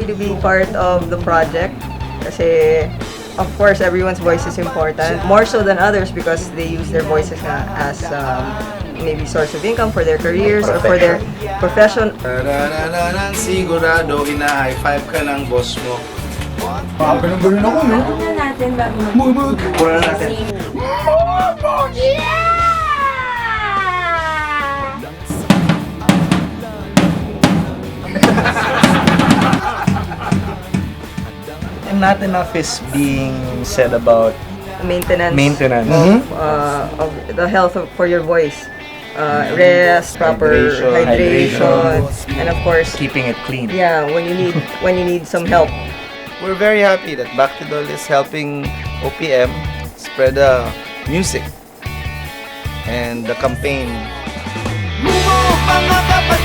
happy to be part of the project kasi of course everyone's voice is important, more so than others because they use their voices nga as maybe source of income for their careers or for their profession. Sigurado, hina-high five ka ng boss mo. Ganun ako, no? Ano natin bago Pura natin. And not enough is being said about Maintenance of the health for your voice. Rest, proper hydration, and of course, keeping it clean. yeah, when you need some help. We're very happy that Bactidol is helping OPM spread the music and the campaign. Mga kapatid!